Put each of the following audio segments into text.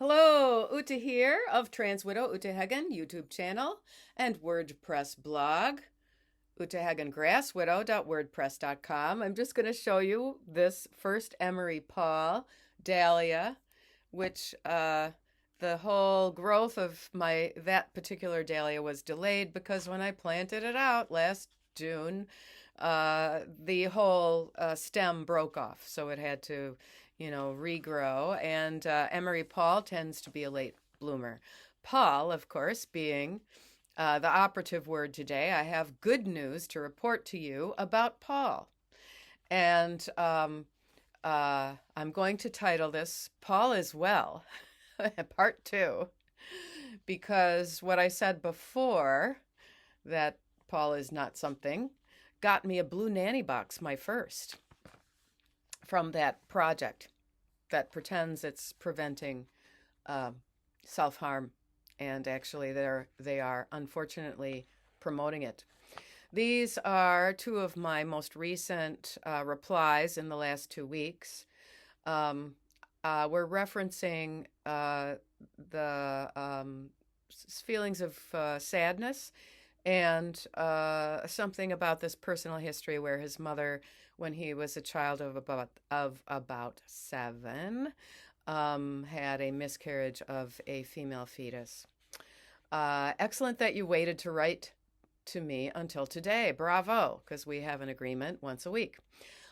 Hello, Ute here of Trans Widow Ute Hagen YouTube channel and WordPress blog, utehagengrasswidow.wordpress.com. I'm just going to show you this first Emery Paul dahlia, which the whole growth of that particular dahlia was delayed because when I planted it out last June, the whole stem broke off, so it had to regrow. And Emery Paul tends to be a late bloomer. Paul, of course, being the operative word today, I have good news to report to you about Paul. And I'm going to title this Paul is Well, Part 2, because what I said before, that Paul is not something, got me a blue nanny box, my first, from that project that pretends it's preventing self-harm, and actually they are unfortunately promoting it. These are two of my most recent replies in the last 2 weeks. We're referencing the feelings of sadness and something about this personal history where his mother, when he was a child of about 7, had a miscarriage of a female fetus. Excellent that you waited to write to me until today. Bravo, because we have an agreement once a week.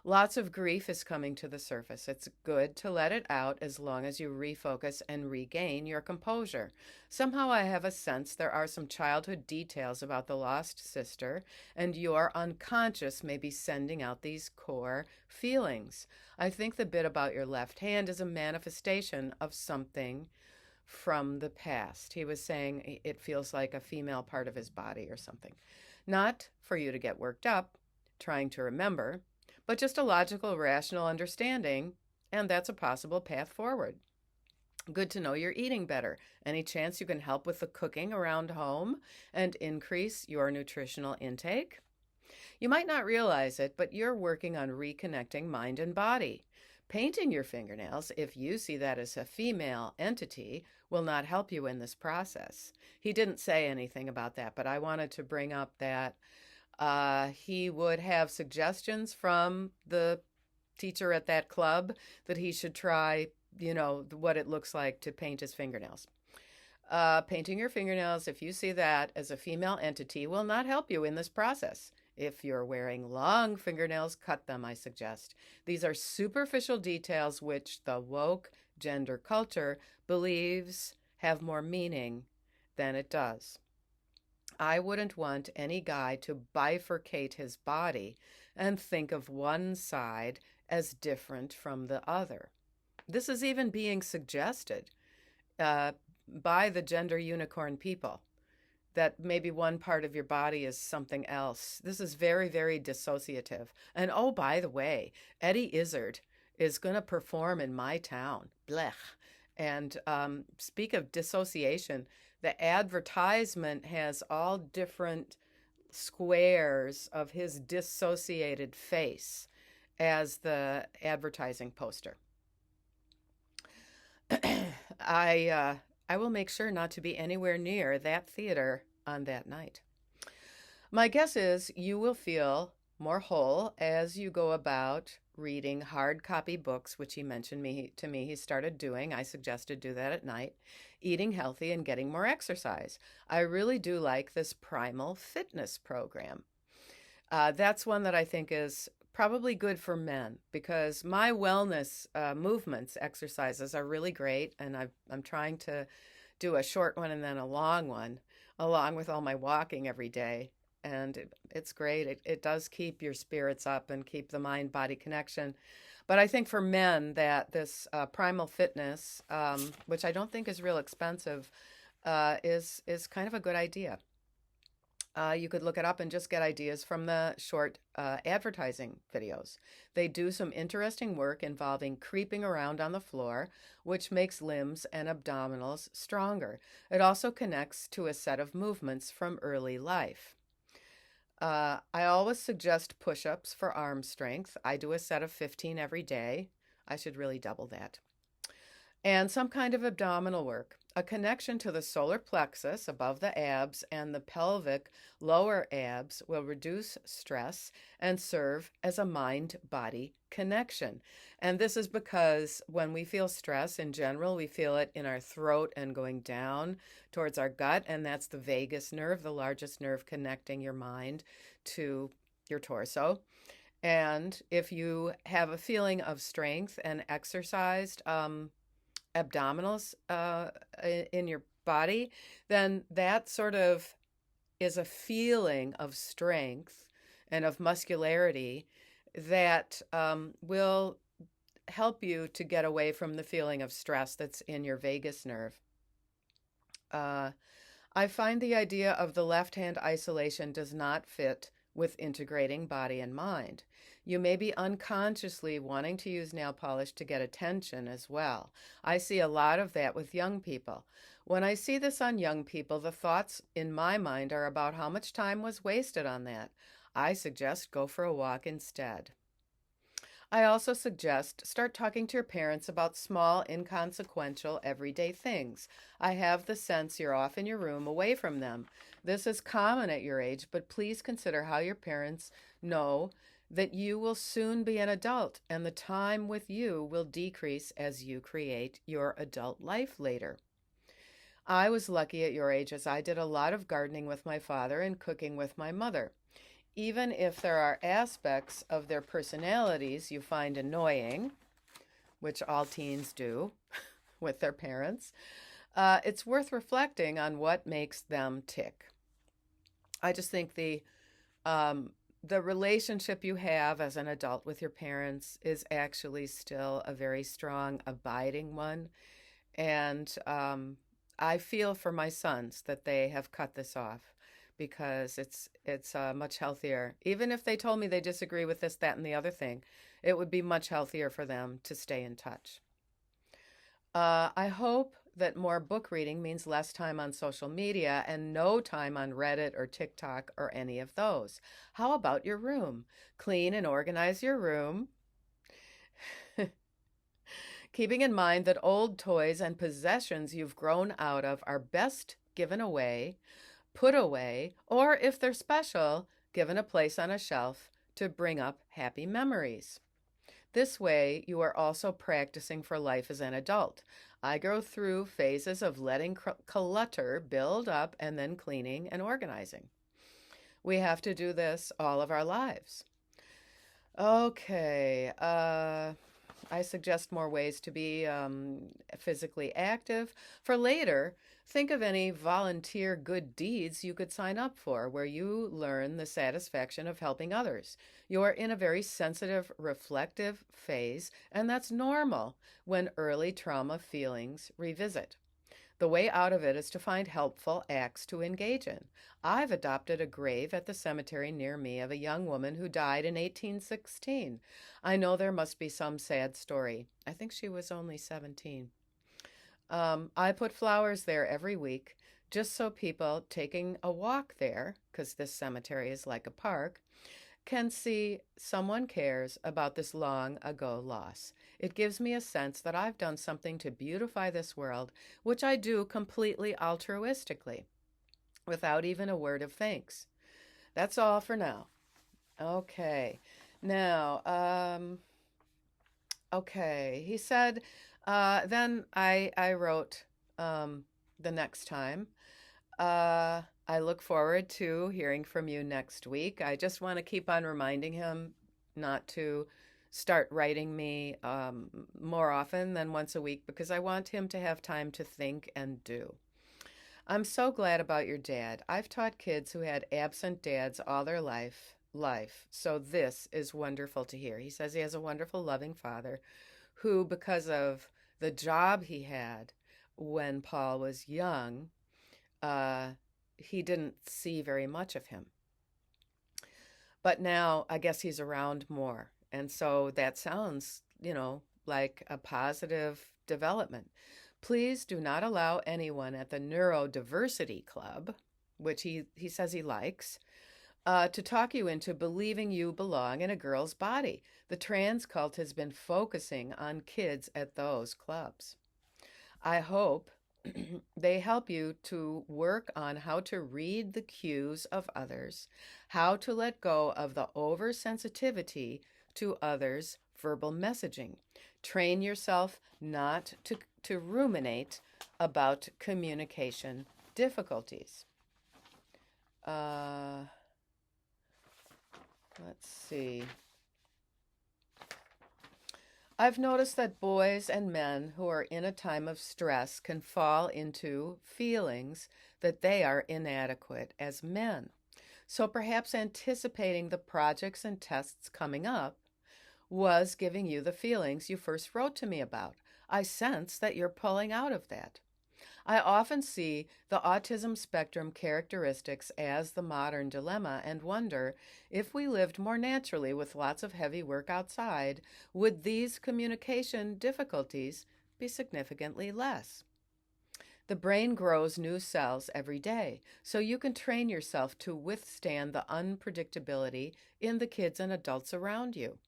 Lots of grief is coming to the surface. It's good to let it out as long as you refocus and regain your composure. Somehow I have a sense there are some childhood details about the lost sister, and your unconscious may be sending out these core feelings. I think the bit about your left hand is a manifestation of something from the past. He was saying it feels like a female part of his body or something. Not for you to get worked up, trying to remember, but just a logical, rational understanding, and that's a possible path forward. Good to know you're eating better. Any chance you can help with the cooking around home and increase your nutritional intake? You might not realize it, but you're working on reconnecting mind and body. Painting your fingernails, if you see that as a female entity, will not help you in this process. He didn't say anything about that, but I wanted to bring up that he would have suggestions from the teacher at that club that he should try, what it looks like to paint his fingernails. Painting your fingernails, if you see that as a female entity, will not help you in this process. If you're wearing long fingernails, cut them, I suggest. These are superficial details which the woke gender culture believes have more meaning than it does. I wouldn't want any guy to bifurcate his body and think of one side as different from the other. This is even being suggested by the gender unicorn people, that maybe one part of your body is something else. This is very, very dissociative. And oh, by the way, Eddie Izzard is going to perform in my town, Blech. And speak of dissociation, the advertisement has all different squares of his dissociated face as the advertising poster. I will make sure not to be anywhere near that theater on that night. My guess is you will feel more whole as you go about reading hard copy books, which he mentioned to me he started doing. I suggested do that at night, eating healthy and getting more exercise. I really do like this primal fitness program. That's one that I think is probably good for men, because my wellness movements exercises are really great, and I'm trying to do a short one and then a long one, along with all my walking every day. And it's great. It does keep your spirits up and keep the mind-body connection. But I think for men that this primal fitness, which I don't think is real expensive, is kind of a good idea. You could look it up and just get ideas from the short advertising videos. They do some interesting work involving creeping around on the floor, which makes limbs and abdominals stronger. It also connects to a set of movements from early life. I always suggest push-ups for arm strength. I do a set of 15 every day. I should really double that. and some kind of abdominal work. A connection to the solar plexus above the abs and the pelvic lower abs will reduce stress and serve as a mind body connection. And this is because when we feel stress in general, we feel it in our throat and going down towards our gut. And that's the vagus nerve, the largest nerve connecting your mind to your torso. And if you have a feeling of strength and exercised, abdominals in your body, then that sort of is a feeling of strength and of muscularity that will help you to get away from the feeling of stress that's in your vagus nerve. I find the idea of the left hand isolation does not fit with integrating body and mind. You may be unconsciously wanting to use nail polish to get attention as well. I see a lot of that with young people. When I see this on young people, the thoughts in my mind are about how much time was wasted on that. I suggest go for a walk instead. I also suggest start talking to your parents about small, inconsequential, everyday things. I have the sense you're off in your room away from them. This is common at your age, but please consider how your parents know that you will soon be an adult and the time with you will decrease as you create your adult life later. I was lucky at your age as I did a lot of gardening with my father and cooking with my mother. Even if there are aspects of their personalities you find annoying, which all teens do with their parents, it's worth reflecting on what makes them tick. I just think the relationship you have as an adult with your parents is actually still a very strong, abiding one. And I feel for my sons that they have cut this off because it's much healthier. Even if they told me they disagree with this, that, and the other thing, it would be much healthier for them to stay in touch. I hope that more book reading means less time on social media and no time on Reddit or TikTok or any of those. How about your room? Clean and organize your room. Keeping in mind that old toys and possessions you've grown out of are best given away, put away, or if they're special, given a place on a shelf to bring up happy memories. This way, you are also practicing for life as an adult. I go through phases of letting clutter build up and then cleaning and organizing. We have to do this all of our lives. Okay, I suggest more ways to be physically active. For later, think of any volunteer good deeds you could sign up for where you learn the satisfaction of helping others. You're in a very sensitive, reflective phase, and that's normal when early trauma feelings revisit. The way out of it is to find helpful acts to engage in. I've adopted a grave at the cemetery near me of a young woman who died in 1816. I know there must be some sad story. I think she was only 17. I put flowers there every week just so people taking a walk there, because this cemetery is like a park, can see someone cares about this long ago loss. It gives me a sense that I've done something to beautify this world, which I do completely altruistically, without even a word of thanks. That's all for now. Okay. Now, okay. He said, then I wrote the next time. I look forward to hearing from you next week. I just want to keep on reminding him not to start writing me more often than once a week because I want him to have time to think and do. I'm so glad about your dad. I've taught kids who had absent dads all their life, so this is wonderful to hear. He says he has a wonderful, loving father who, because of the job he had when Paul was young, he didn't see very much of him. But now I guess he's around more. And so that sounds, like a positive development. Please do not allow anyone at the Neurodiversity Club, which he says he likes, to talk you into believing you belong in a girl's body. The trans cult has been focusing on kids at those clubs. I hope they help you to work on how to read the cues of others, how to let go of the oversensitivity to others' verbal messaging. Train yourself not to ruminate about communication difficulties. Uh, let's see. I've noticed that boys and men who are in a time of stress can fall into feelings that they are inadequate as men. So perhaps anticipating the projects and tests coming up was giving you the feelings you first wrote to me about. I sense that you're pulling out of that. I often see the autism spectrum characteristics as the modern dilemma and wonder if we lived more naturally with lots of heavy work outside, would these communication difficulties be significantly less? The brain grows new cells every day, so you can train yourself to withstand the unpredictability in the kids and adults around you.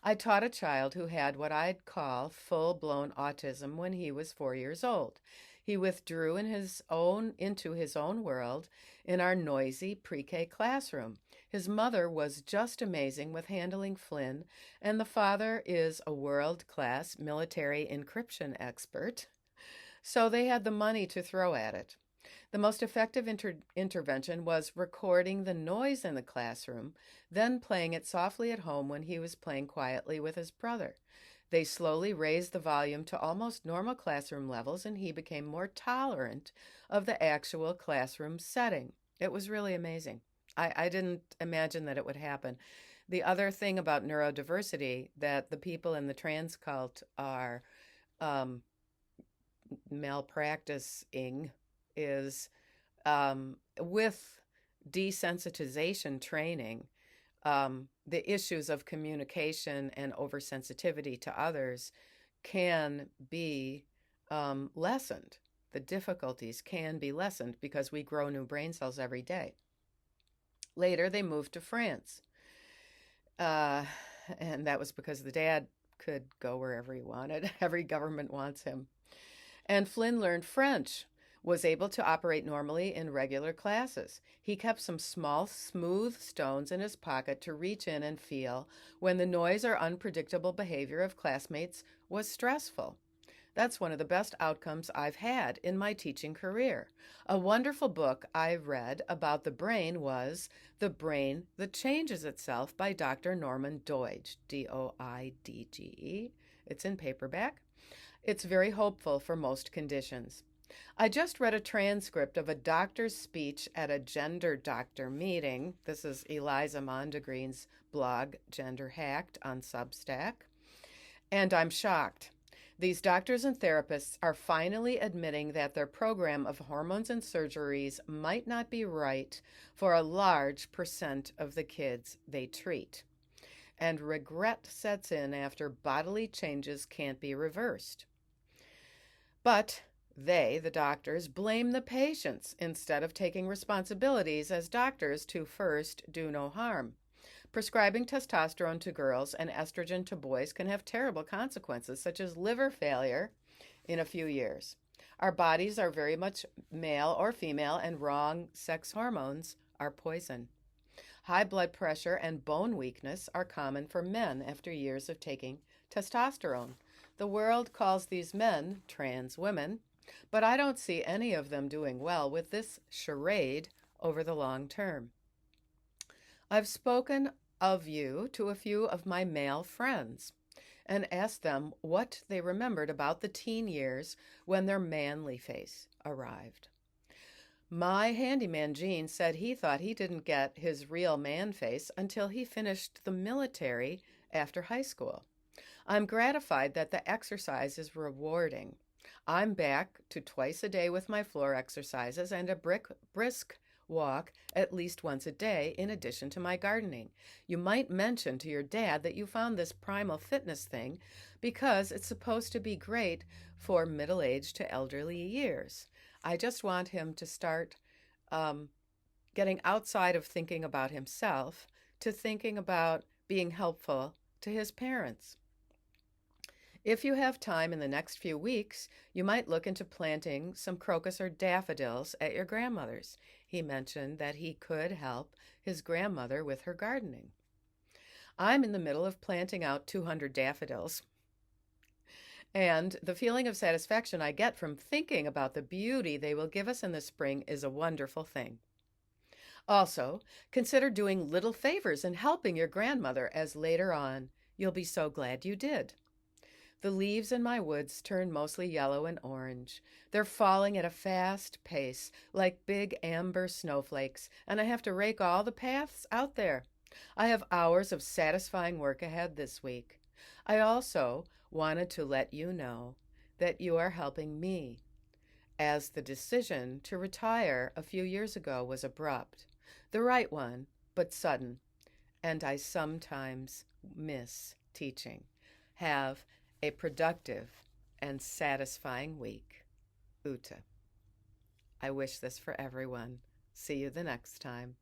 I taught a child who had what I'd call full-blown autism when he was 4 years old. He withdrew into his own world in our noisy pre-K classroom. His mother was just amazing with handling Flynn, and the father is a world-class military encryption expert, so they had the money to throw at it. The most effective intervention was recording the noise in the classroom, then playing it softly at home when he was playing quietly with his brother. They slowly raised the volume to almost normal classroom levels, and he became more tolerant of the actual classroom setting. It was really amazing. I didn't imagine that it would happen. The other thing about neurodiversity that the people in the trans cult are malpracticing is with desensitization training, the issues of communication and oversensitivity to others can be lessened. The difficulties can be lessened because we grow new brain cells every day. Later, they moved to France. And that was because the dad could go wherever he wanted. Every government wants him. And Flynn learned French, was able to operate normally in regular classes. He kept some small, smooth stones in his pocket to reach in and feel when the noise or unpredictable behavior of classmates was stressful. That's one of the best outcomes I've had in my teaching career. A wonderful book I read about the brain was The Brain That Changes Itself by Dr. Norman Doidge, Doidge. It's in paperback. It's very hopeful for most conditions. I just read a transcript of a doctor's speech at a gender doctor meeting. This is Eliza Mondegreen's blog, Gender Hacked, on Substack. And I'm shocked. These doctors and therapists are finally admitting that their program of hormones and surgeries might not be right for a large percent of the kids they treat. And regret sets in after bodily changes can't be reversed. But they, the doctors, blame the patients instead of taking responsibilities as doctors to first do no harm. Prescribing testosterone to girls and estrogen to boys can have terrible consequences, such as liver failure in a few years. Our bodies are very much male or female, and wrong sex hormones are poison. High blood pressure and bone weakness are common for men after years of taking testosterone. The world calls these men trans women, but I don't see any of them doing well with this charade over the long term. I've spoken of you to a few of my male friends and asked them what they remembered about the teen years when their manly face arrived. My handyman Gene said he thought he didn't get his real man face until he finished the military after high school. I'm gratified that the exercise is rewarding. I'm back to twice a day with my floor exercises and a brisk walk at least once a day in addition to my gardening. You might mention to your dad that you found this primal fitness thing because it's supposed to be great for middle-aged to elderly years. I just want him to start getting outside of thinking about himself to thinking about being helpful to his parents. If you have time in the next few weeks, you might look into planting some crocus or daffodils at your grandmother's. He mentioned that he could help his grandmother with her gardening. I'm in the middle of planting out 200 daffodils. And the feeling of satisfaction I get from thinking about the beauty they will give us in the spring is a wonderful thing. Also, consider doing little favors and helping your grandmother, as later on you'll be so glad you did. The leaves in my woods turn mostly yellow and orange. They're falling at a fast pace, like big amber snowflakes, and I have to rake all the paths out there. I have hours of satisfying work ahead this week. I also wanted to let you know that you are helping me, as the decision to retire a few years ago was abrupt, the right one, but sudden, and I sometimes miss teaching. Have a productive and satisfying week. Uta. I wish this for everyone. See you the next time.